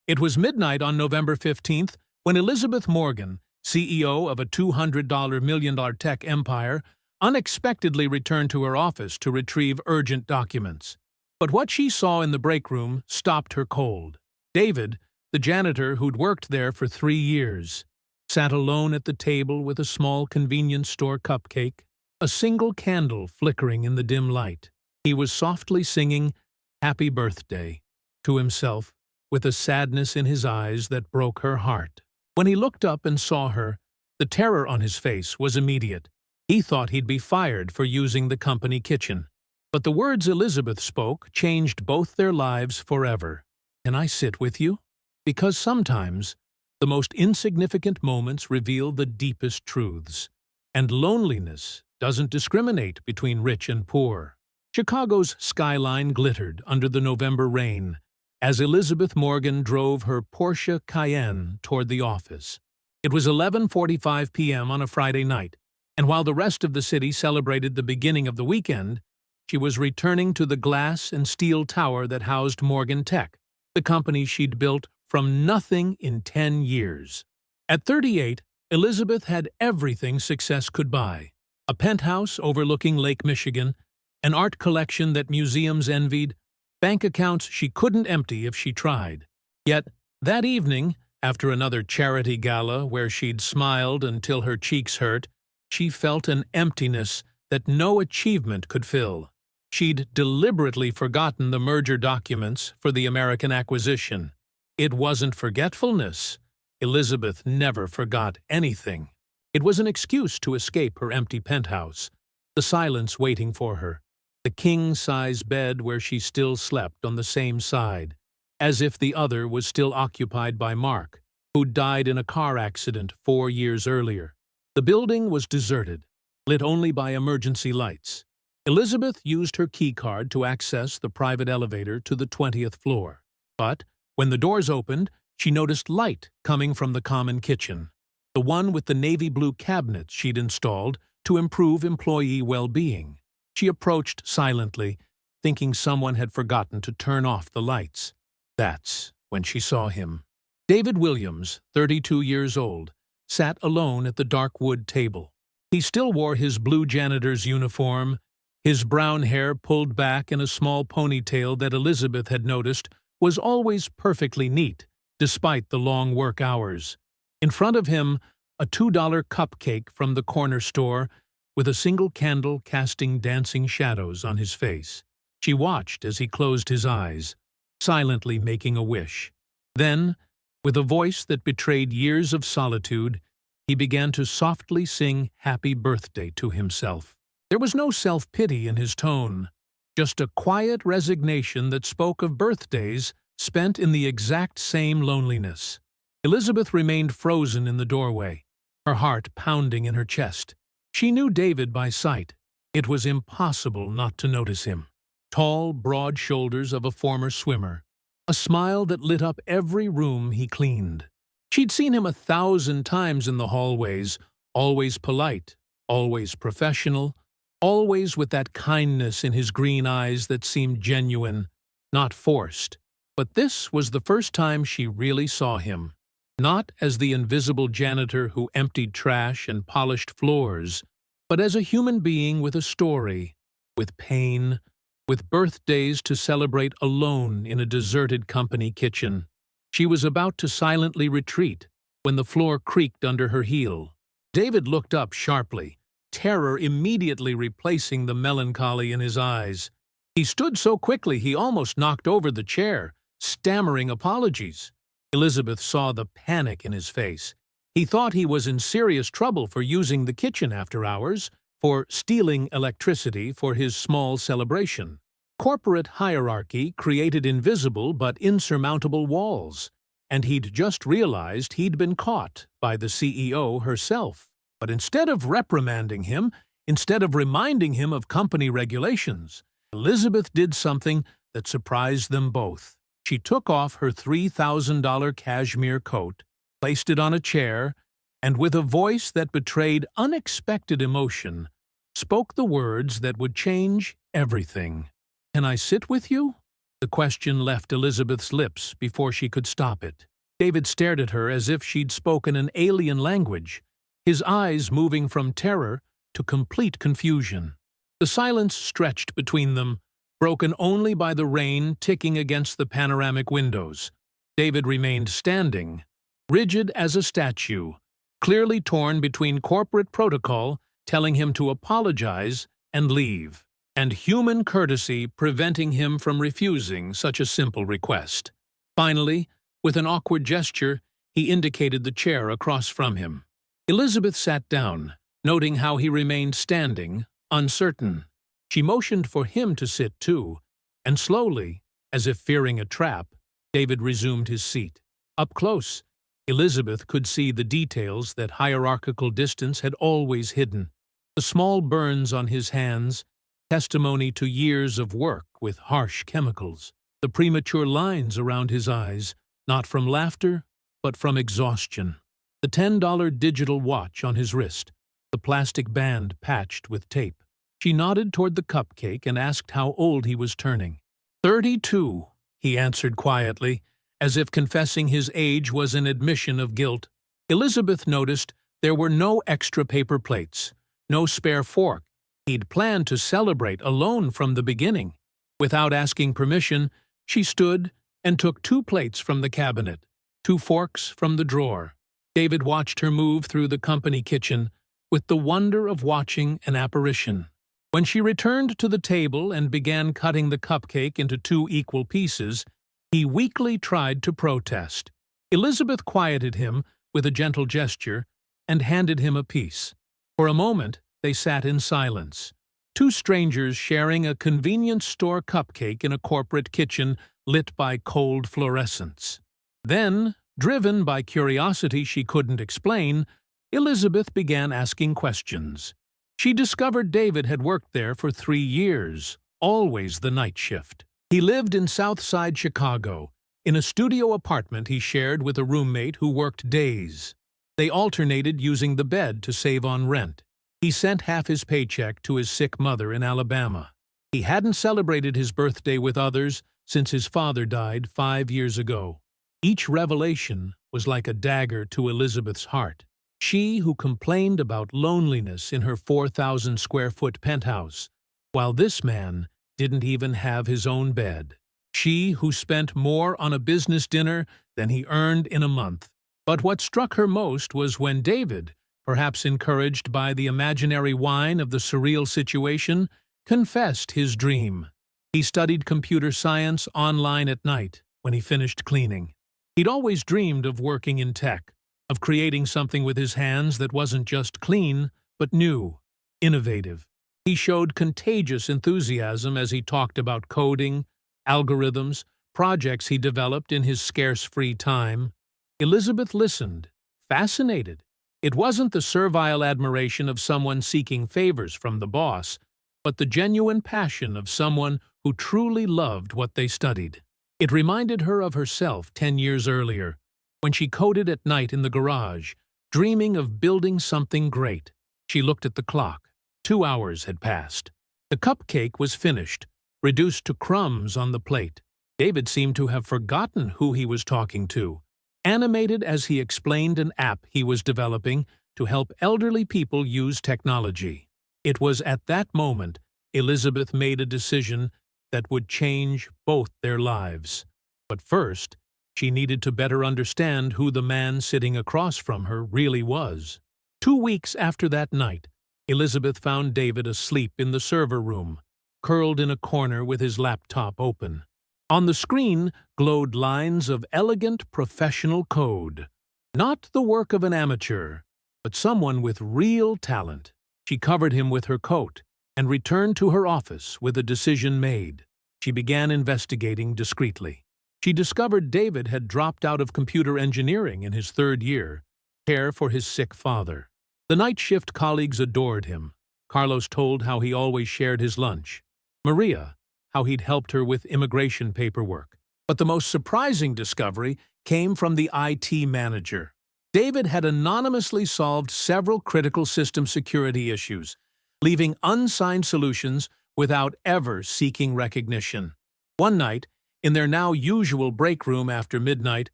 It was midnight on November 15th when Elizabeth Morgan, CEO of a $200 million tech empire, unexpectedly returned to her office to retrieve urgent documents. But what she saw in the break room stopped her cold. David, the janitor who'd worked there for 3 years, sat alone at the table with a small convenience store cupcake, a single candle flickering in the dim light. He was softly singing "Happy Birthday" to himself, with a sadness in his eyes that broke her heart. When he looked up and saw her, the terror on his face was immediate. He thought he'd be fired for using the company kitchen. But the words Elizabeth spoke changed both their lives forever. "Can I sit with you?" Because sometimes the most insignificant moments reveal the deepest truths. And loneliness doesn't discriminate between rich and poor. Chicago's skyline glittered under the November rain as Elizabeth Morgan drove her Porsche Cayenne toward the office. It was 11:45 p.m. on a Friday night, and while the rest of the city celebrated the beginning of the weekend, she was returning to the glass and steel tower that housed Morgan Tech, the company she'd built from nothing in 10 years. At 38, Elizabeth had everything success could buy: a penthouse overlooking Lake Michigan, an art collection that museums envied, bank accounts she couldn't empty if she tried. Yet, that evening, after another charity gala where she'd smiled until her cheeks hurt, she felt an emptiness that no achievement could fill. She'd deliberately forgotten the merger documents for the American acquisition. It wasn't forgetfulness. Elizabeth never forgot anything. It was an excuse to escape her empty penthouse, the silence waiting for her, the king-size bed where she still slept on the same side, as if the other was still occupied by Mark, who'd died in a car accident 4 years earlier. The building was deserted, lit only by emergency lights. Elizabeth used her keycard to access the private elevator to the 20th floor. But when the doors opened, she noticed light coming from the common kitchen, the one with the navy blue cabinets she'd installed to improve employee well-being. She approached silently, thinking someone had forgotten to turn off the lights. That's when she saw him. David Williams, 32 years old, sat alone at the dark wood table. He still wore his blue janitor's uniform, his brown hair pulled back in a small ponytail that Elizabeth had noticed was always perfectly neat, despite the long work hours. In front of him, a $2 cupcake from the corner store, with a single candle casting dancing shadows on his face. She watched as he closed his eyes, silently making a wish. Then, with a voice that betrayed years of solitude, he began to softly sing "Happy Birthday" to himself. There was no self-pity in his tone, just a quiet resignation that spoke of birthdays spent in the exact same loneliness. Elizabeth remained frozen in the doorway, her heart pounding in her chest. She knew David by sight. It was impossible not to notice him. Tall, broad shoulders of a former swimmer, a smile that lit up every room he cleaned. She'd seen him 1,000 times in the hallways, always polite, always professional, always with that kindness in his green eyes that seemed genuine, not forced. But this was the first time she really saw him. Not as the invisible janitor who emptied trash and polished floors, but as a human being with a story, with pain, with birthdays to celebrate alone in a deserted company kitchen. She was about to silently retreat when the floor creaked under her heel. David looked up sharply, terror immediately replacing the melancholy in his eyes. He stood so quickly he almost knocked over the chair, stammering apologies. Elizabeth saw the panic in his face. He thought he was in serious trouble for using the kitchen after hours, for stealing electricity for his small celebration. Corporate hierarchy created invisible but insurmountable walls, and he'd just realized he'd been caught by the CEO herself. But instead of reprimanding him, instead of reminding him of company regulations, Elizabeth did something that surprised them both. She took off her $3,000 cashmere coat, placed it on a chair, and with a voice that betrayed unexpected emotion, spoke the words that would change everything. "Can I sit with you?" The question left Elizabeth's lips before she could stop it. David stared at her as if she'd spoken an alien language, his eyes moving from terror to complete confusion. The silence stretched between them, broken only by the rain ticking against the panoramic windows. David remained standing, rigid as a statue, clearly torn between corporate protocol telling him to apologize and leave, and human courtesy preventing him from refusing such a simple request. Finally, with an awkward gesture, he indicated the chair across from him. Elizabeth sat down, noting how he remained standing, uncertain. She motioned for him to sit too, and slowly, as if fearing a trap, David resumed his seat. Up close, Elizabeth could see the details that hierarchical distance had always hidden. The small burns on his hands, testimony to years of work with harsh chemicals. The premature lines around his eyes, not from laughter, but from exhaustion. The $10 digital watch on his wrist, the plastic band patched with tape. She nodded toward the cupcake and asked how old he was turning. 32, he answered quietly, as if confessing his age was an admission of guilt. Elizabeth noticed there were no extra paper plates, no spare fork. He'd planned to celebrate alone from the beginning. Without asking permission, she stood and took 2 plates from the cabinet, 2 forks from the drawer. David watched her move through the company kitchen with the wonder of watching an apparition. When she returned to the table and began cutting the cupcake into 2 equal pieces, he weakly tried to protest. Elizabeth quieted him with a gentle gesture and handed him a piece. For a moment, they sat in silence, 2 strangers sharing a convenience store cupcake in a corporate kitchen lit by cold fluorescence. Then, driven by curiosity she couldn't explain, Elizabeth began asking questions. She discovered David had worked there for 3 years, always the night shift. He lived in Southside Chicago, in a studio apartment he shared with a roommate who worked days. They alternated using the bed to save on rent. He sent half his paycheck to his sick mother in Alabama. He hadn't celebrated his birthday with others since his father died 5 years ago. Each revelation was like a dagger to Elizabeth's heart. She who complained about loneliness in her 4,000-square-foot penthouse, while this man didn't even have his own bed. She who spent more on a business dinner than he earned in a month. But what struck her most was when David, perhaps encouraged by the imaginary wine of the surreal situation, confessed his dream. He studied computer science online at night when he finished cleaning. He'd always dreamed of working in tech, of creating something with his hands that wasn't just clean, but new, innovative. He showed contagious enthusiasm as he talked about coding, algorithms, projects he developed in his scarce free time. Elizabeth listened, fascinated. It wasn't the servile admiration of someone seeking favors from the boss, but the genuine passion of someone who truly loved what they studied. It reminded her of herself 10 years earlier, when she coded at night in the garage, dreaming of building something great. She looked at the clock. 2 hours had passed. The cupcake was finished, reduced to crumbs on the plate. David seemed to have forgotten who he was talking to, animated as he explained an app he was developing to help elderly people use technology. It was at that moment Elizabeth made a decision that would change both their lives. But first, she needed to better understand who the man sitting across from her really was. 2 weeks after that night, Elizabeth found David asleep in the server room, curled in a corner with his laptop open. On the screen glowed lines of elegant professional code. Not the work of an amateur, but someone with real talent. She covered him with her coat and returned to her office with a decision made. She began investigating discreetly. She discovered David had dropped out of computer engineering in his 3rd year, care for his sick father. The night shift colleagues adored him. Carlos told how he always shared his lunch. Maria, how he'd helped her with immigration paperwork. But the most surprising discovery came from the IT manager. David had anonymously solved several critical system security issues, leaving unsigned solutions without ever seeking recognition. One night, In their now usual break room after midnight,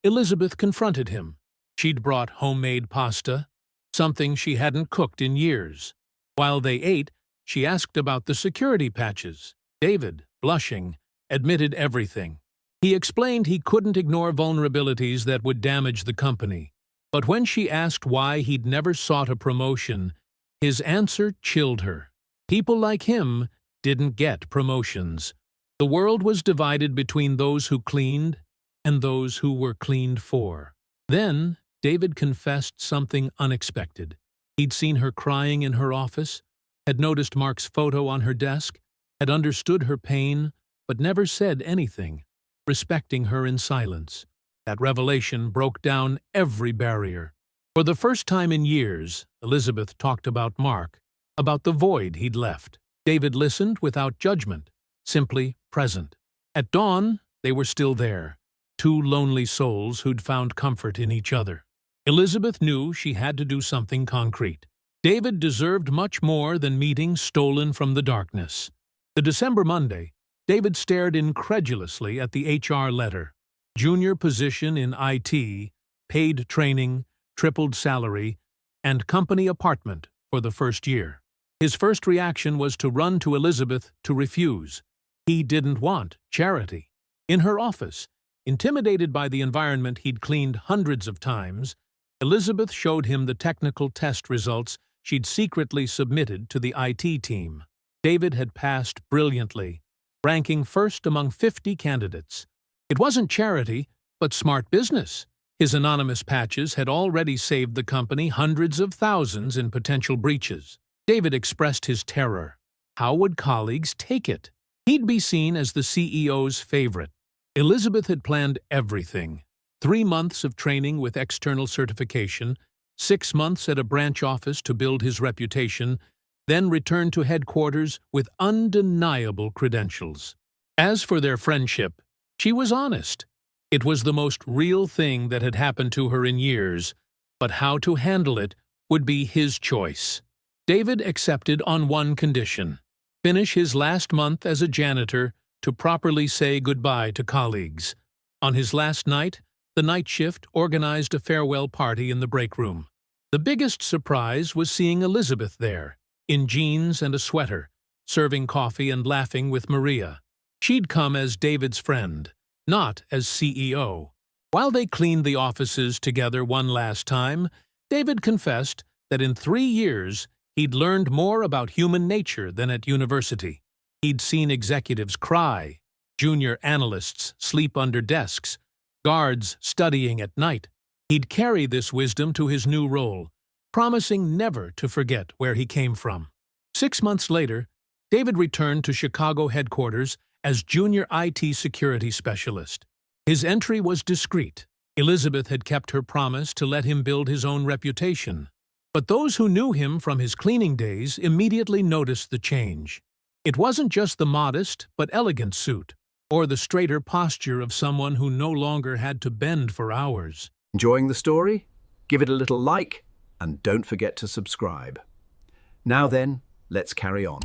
Elizabeth confronted him. She'd brought homemade pasta, something she hadn't cooked in years. While they ate, she asked about the security patches. David, blushing, admitted everything. He explained he couldn't ignore vulnerabilities that would damage the company. But when she asked why he'd never sought a promotion, his answer chilled her. People like him didn't get promotions. The world was divided between those who cleaned and those who were cleaned for. Then, David confessed something unexpected. He'd seen her crying in her office, had noticed Mark's photo on her desk, had understood her pain, but never said anything, respecting her in silence. That revelation broke down every barrier. For the first time in years, Elizabeth talked about Mark, about the void he'd left. David listened without judgment, simply present. At dawn, they were still there, two lonely souls who'd found comfort in each other. Elizabeth knew she had to do something concrete. David deserved much more than meetings stolen from the darkness. The December Monday, David stared incredulously at the HR letter. Junior position in IT, paid training, tripled salary, and company apartment for the first year. His first reaction was to run to Elizabeth to refuse. He didn't want charity. In her office, intimidated by the environment he'd cleaned hundreds of times, Elizabeth showed him the technical test results she'd secretly submitted to the IT team. David had passed brilliantly, ranking first among 50 candidates. It wasn't charity, but smart business. His anonymous patches had already saved the company hundreds of thousands in potential breaches. David expressed his terror. How would colleagues take it? He'd be seen as the CEO's favorite. Elizabeth had planned everything. 3 months of training with external certification, 6 months at a branch office to build his reputation, then return to headquarters with undeniable credentials. As for their friendship, she was honest. It was the most real thing that had happened to her in years, but how to handle it would be his choice. David accepted on one condition: finish his last month as a janitor to properly say goodbye to colleagues. On his last night, the night shift organized a farewell party in the break room. The biggest surprise was seeing Elizabeth there, in jeans and a sweater, serving coffee and laughing with Maria. She'd come as David's friend, not as CEO. While they cleaned the offices together one last time, David confessed that in 3 years he'd learned more about human nature than at university. He'd seen executives cry, junior analysts sleep under desks, guards studying at night. He'd carry this wisdom to his new role, promising never to forget where he came from. 6 months later, David returned to Chicago headquarters as junior IT security specialist. His entry was discreet. Elizabeth had kept her promise to let him build his own reputation. But those who knew him from his cleaning days immediately noticed the change. It wasn't just the modest but elegant suit, or the straighter posture of someone who no longer had to bend for hours. Enjoying the story? Give it a little like, and don't forget to subscribe. Now then, let's carry on.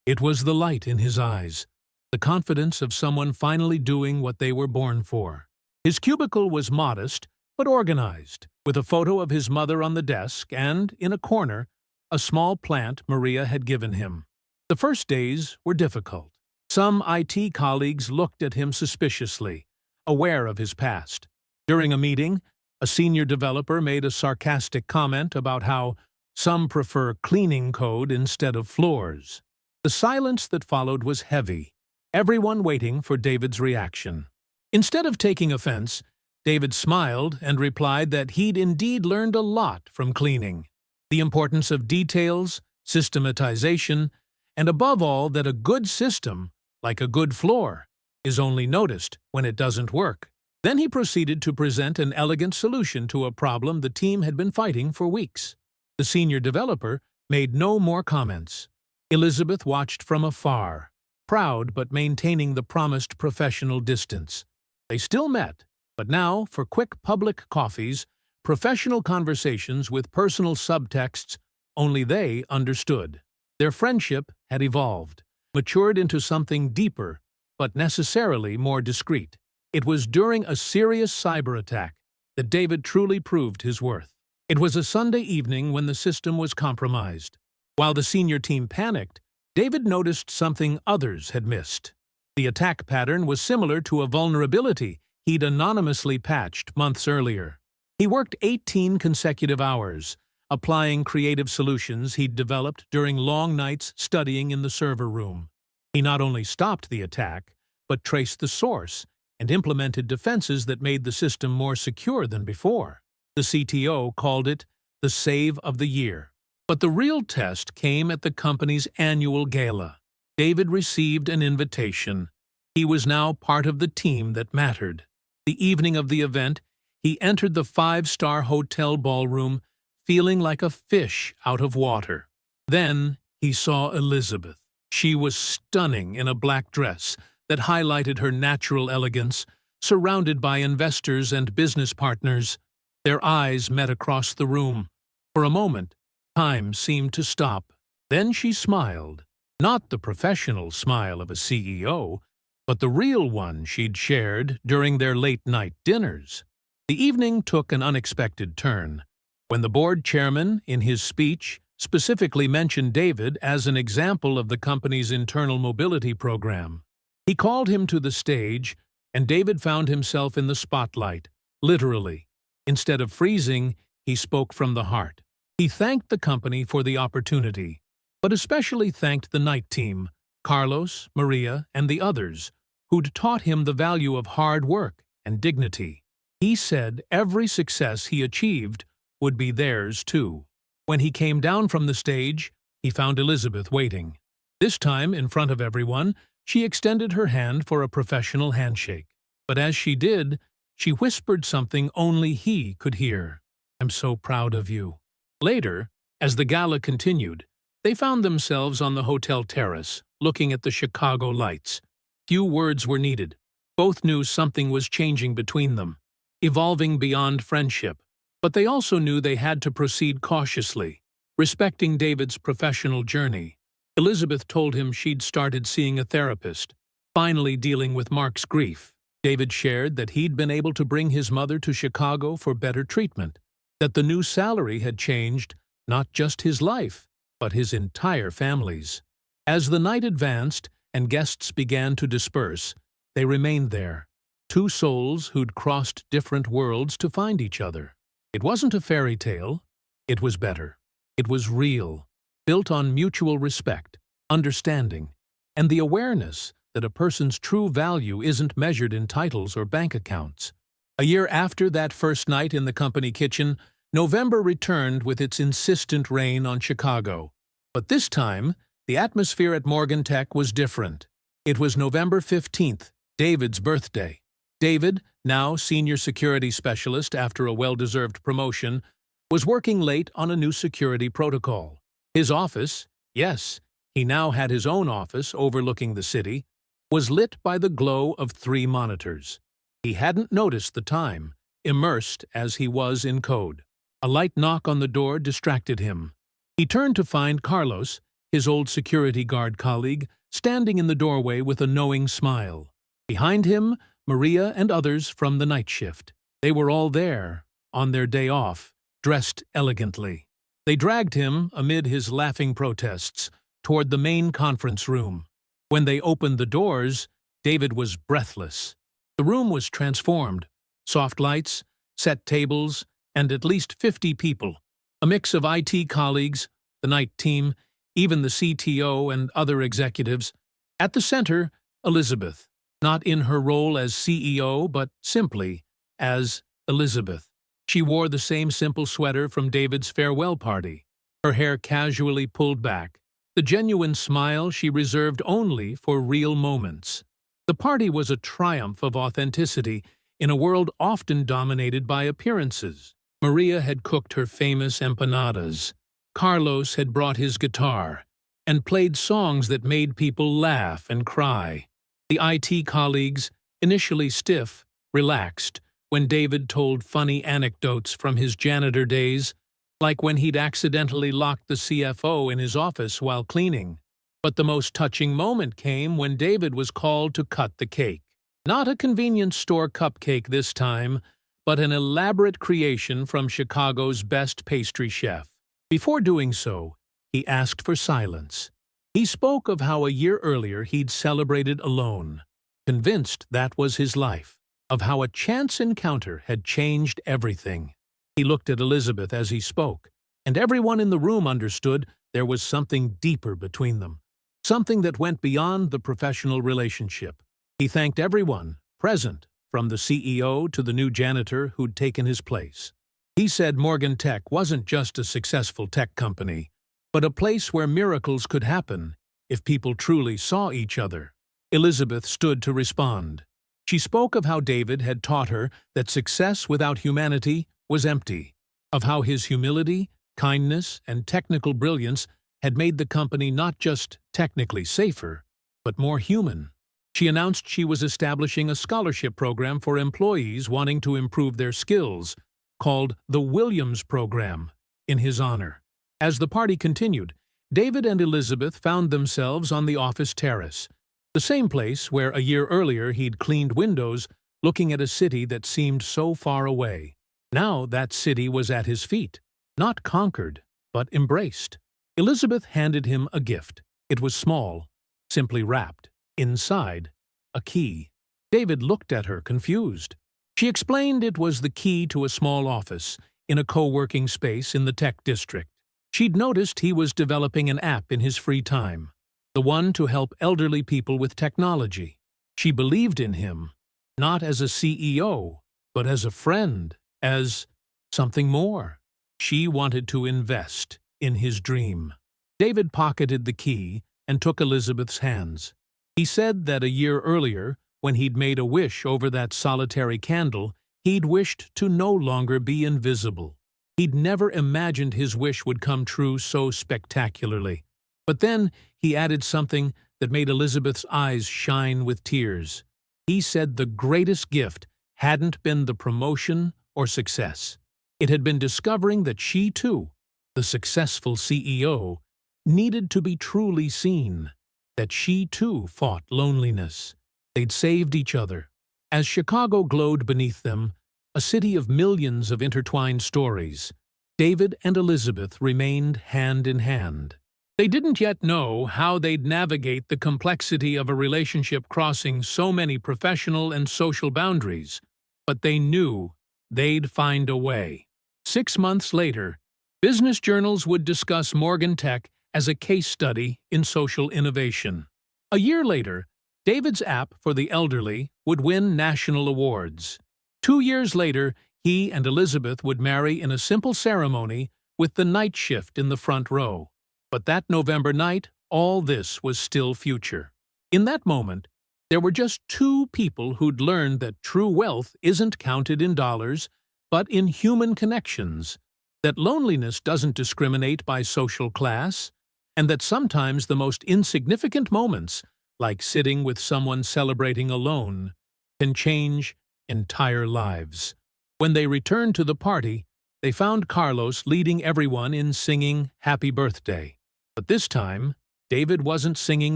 It was the light in his eyes, the confidence of someone finally doing what they were born for. His cubicle was modest but organized, with a photo of his mother on the desk and, in a corner, a small plant Maria had given him. The first days were difficult. Some IT colleagues looked at him suspiciously, aware of his past. During a meeting, a senior developer made a sarcastic comment about how some prefer cleaning code instead of floors. The silence that followed was heavy, everyone waiting for David's reaction. Instead of taking offense, David smiled and replied that he'd indeed learned a lot from cleaning. The importance of details, systematization, and above all that a good system, like a good floor, is only noticed when it doesn't work. Then he proceeded to present an elegant solution to a problem the team had been fighting for weeks. The senior developer made no more comments. Elizabeth watched from afar, proud but maintaining the promised professional distance. They still met, but now for quick public coffees, professional conversations with personal subtexts only they understood. Their friendship had evolved, matured into something deeper but necessarily more discreet. It was during a serious cyber attack that David truly proved his worth. It was a Sunday evening when the system was compromised. While the senior team panicked, David noticed something others had missed. The attack pattern was similar to a vulnerability he'd anonymously patched months earlier. He worked 18 consecutive hours, applying creative solutions he'd developed during long nights studying in the server room. He not only stopped the attack, but traced the source and implemented defenses that made the system more secure than before. The CTO called it the save of the year. But the real test came at the company's annual gala. David received an invitation. He was now part of the team that mattered. The evening of the event, he entered the five-star hotel ballroom feeling like a fish out of water. Then he saw Elizabeth. She was stunning in a black dress that highlighted her natural elegance, surrounded by investors and business partners. Their eyes met across the room. For a moment, time seemed to stop. Then she smiled, not the professional smile of a CEO, but the real one she'd shared during their late-night dinners. The evening took an unexpected turn. When the board chairman, in his speech, specifically mentioned David as an example of the company's internal mobility program. He called him to the stage, and David found himself in the spotlight, literally. Instead of freezing, he spoke from the heart. He thanked the company for the opportunity, but especially thanked the night team, Carlos, Maria, and the others, who'd taught him the value of hard work and dignity. He said every success he achieved would be theirs too. When he came down from the stage, he found Elizabeth waiting. This time, in front of everyone, she extended her hand for a professional handshake. But as she did, she whispered something only he could hear. "I'm so proud of you." Later, as the gala continued, they found themselves on the hotel terrace, looking at the Chicago lights. Few words were needed. Both knew something was changing between them, evolving beyond friendship. But they also knew they had to proceed cautiously, respecting David's professional journey. Elizabeth told him she'd started seeing a therapist, finally dealing with Mark's grief. David shared that he'd been able to bring his mother to Chicago for better treatment, that the new salary had changed not just his life, but his entire family's. As the night advanced and guests began to disperse, they remained there, two souls who'd crossed different worlds to find each other. It wasn't a fairy tale. It was better. It was real, built on mutual respect, understanding, and the awareness that a person's true value isn't measured in titles or bank accounts. A year after that first night in the company kitchen, November returned with its insistent rain on Chicago. But this time, the atmosphere at Morgan Tech was different. It was November 15th, David's birthday. David, now senior security specialist after a well-deserved promotion, was working late on a new security protocol. His office, yes, he now had his own office overlooking the city, was lit by the glow of 3 monitors. He hadn't noticed the time, immersed as he was in code. A light knock on the door distracted him. He turned to find Carlos, his old security guard colleague, standing in the doorway with a knowing smile. Behind him, Maria and others from the night shift. They were all there, on their day off, dressed elegantly. They dragged him, amid his laughing protests, toward the main conference room. When they opened the doors, David was breathless. The room was transformed. Soft lights, set tables, and at least 50 people. A mix of IT colleagues, the night team, even the CTO and other executives. At the center, Elizabeth. Not in her role as CEO, but simply as Elizabeth. She wore the same simple sweater from David's farewell party, her hair casually pulled back, the genuine smile she reserved only for real moments. The party was a triumph of authenticity in a world often dominated by appearances. Maria had cooked her famous empanadas. Carlos had brought his guitar and played songs that made people laugh and cry. The IT colleagues, initially stiff, relaxed when David told funny anecdotes from his janitor days, like when he'd accidentally locked the CFO in his office while cleaning. But the most touching moment came when David was called to cut the cake. Not a convenience store cupcake this time, but an elaborate creation from Chicago's best pastry chef. Before doing so, he asked for silence. He spoke of how a year earlier he'd celebrated alone, convinced that was his life, of how a chance encounter had changed everything. He looked at Elizabeth as he spoke, and everyone in the room understood there was something deeper between them, something that went beyond the professional relationship. He thanked everyone present, from the CEO to the new janitor who'd taken his place. He said Morgan Tech wasn't just a successful tech company, but a place where miracles could happen if people truly saw each other. Elizabeth stood to respond. She spoke of how David had taught her that success without humanity was empty, of how his humility, kindness, and technical brilliance had made the company not just technically safer, but more human. She announced she was establishing a scholarship program for employees wanting to improve their skills, called the Williams Program, in his honor. As the party continued, David and Elizabeth found themselves on the office terrace, the same place where a year earlier he'd cleaned windows looking at a city that seemed so far away. Now that city was at his feet, not conquered, but embraced. Elizabeth handed him a gift. It was small, simply wrapped. Inside, a key. David looked at her, confused. She explained it was the key to a small office in a co-working space in the tech district. She'd noticed he was developing an app in his free time, the one to help elderly people with technology. She believed in him, not as a CEO, but as a friend, as something more. She wanted to invest in his dream. David pocketed the key and took Elizabeth's hands. He said that a year earlier, when he'd made a wish over that solitary candle, he'd wished to no longer be invisible. He'd never imagined his wish would come true so spectacularly. But then he added something that made Elizabeth's eyes shine with tears. He said the greatest gift hadn't been the promotion or success. It had been discovering that she too, the successful CEO, needed to be truly seen, that she too fought loneliness. They'd saved each other. As Chicago glowed beneath them, a city of millions of intertwined stories, David and Elizabeth remained hand in hand. They didn't yet know how they'd navigate the complexity of a relationship crossing so many professional and social boundaries, but they knew they'd find a way. 6 months later, business journals would discuss Morgan Tech as a case study in social innovation. A year later, David's app for the elderly would win national awards. 2 years later, he and Elizabeth would marry in a simple ceremony with the night shift in the front row. But that November night, all this was still future. In that moment, there were just 2 people who'd learned that true wealth isn't counted in dollars, but in human connections, that loneliness doesn't discriminate by social class, and that sometimes the most insignificant moments, like sitting with someone celebrating alone, can change entire lives. When they returned to the party, they found Carlos leading everyone in singing Happy Birthday. But this time, David wasn't singing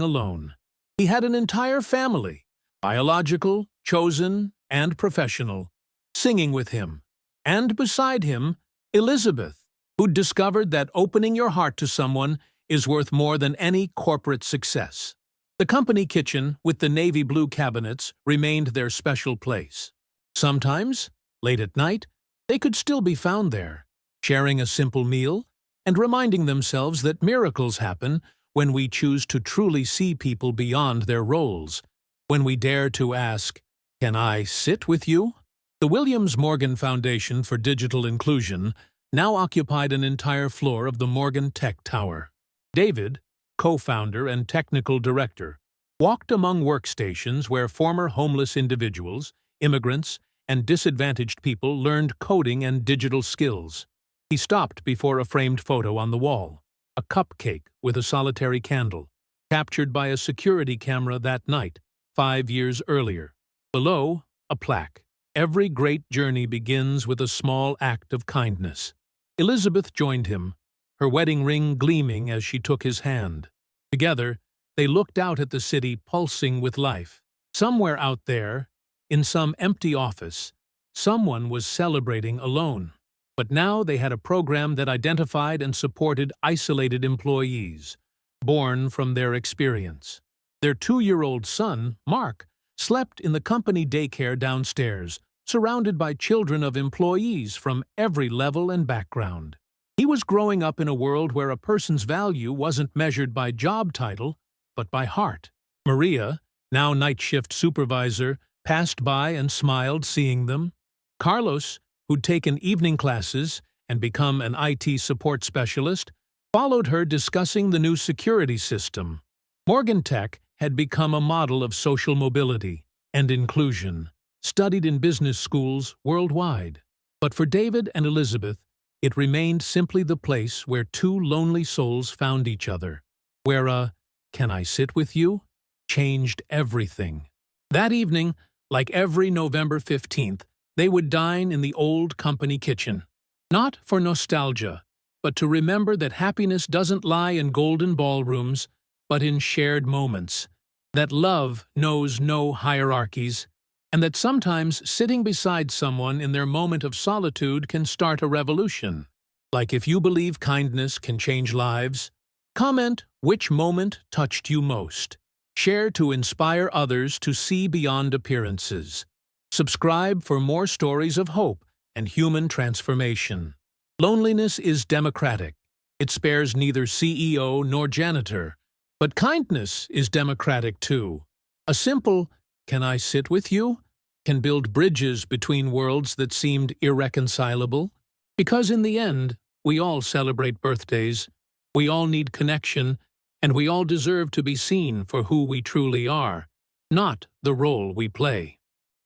alone. He had an entire family, biological, chosen, and professional, singing with him. And beside him, Elizabeth, who'd discovered that opening your heart to someone is worth more than any corporate success. The company kitchen with the navy blue cabinets remained their special place. Sometimes, late at night, they could still be found there, sharing a simple meal and reminding themselves that miracles happen when we choose to truly see people beyond their roles, when we dare to ask, "Can I sit with you?" The Williams Morgan Foundation for Digital Inclusion now occupied an entire floor of the Morgan Tech Tower. David, co-founder and technical director, walked among workstations where former homeless individuals, immigrants, and disadvantaged people learned coding and digital skills. He stopped before a framed photo on the wall, a cupcake with a solitary candle, captured by a security camera that night, 5 years earlier. Below, a plaque. Every great journey begins with a small act of kindness. Elizabeth joined him, her wedding ring gleaming as she took his hand. Together, They looked out at the city pulsing with life. Somewhere out there, in some empty office, someone was celebrating alone. But now they had a program that identified and supported isolated employees, born from their experience. Their 2-year-old son, Mark, slept in the company daycare downstairs, surrounded by children of employees from every level and background. He was growing up in a world where a person's value wasn't measured by job title, but by heart. Maria, now night shift supervisor, passed by and smiled seeing them. Carlos, who'd taken evening classes and become an IT support specialist, followed her discussing the new security system. Morgan Tech had become a model of social mobility and inclusion, studied in business schools worldwide. But for David and Elizabeth, it remained simply the place where two lonely souls found each other, where a "Can I sit with you?" changed everything. That evening, like every November 15th, they would dine in the old company kitchen. Not for nostalgia, but to remember that happiness doesn't lie in golden ballrooms, but in shared moments, that love knows no hierarchies, and that sometimes sitting beside someone in their moment of solitude can start a revolution. Like if you believe kindness can change lives, comment which moment touched you most. Share to inspire others to see beyond appearances. Subscribe for more stories of hope and human transformation. Loneliness is democratic. It spares neither CEO nor janitor. But kindness is democratic too. A simple, "Can I sit with you?" can build bridges between worlds that seemed irreconcilable. Because in the end, we all celebrate birthdays, we all need connection, and we all deserve to be seen for who we truly are, not the role we play.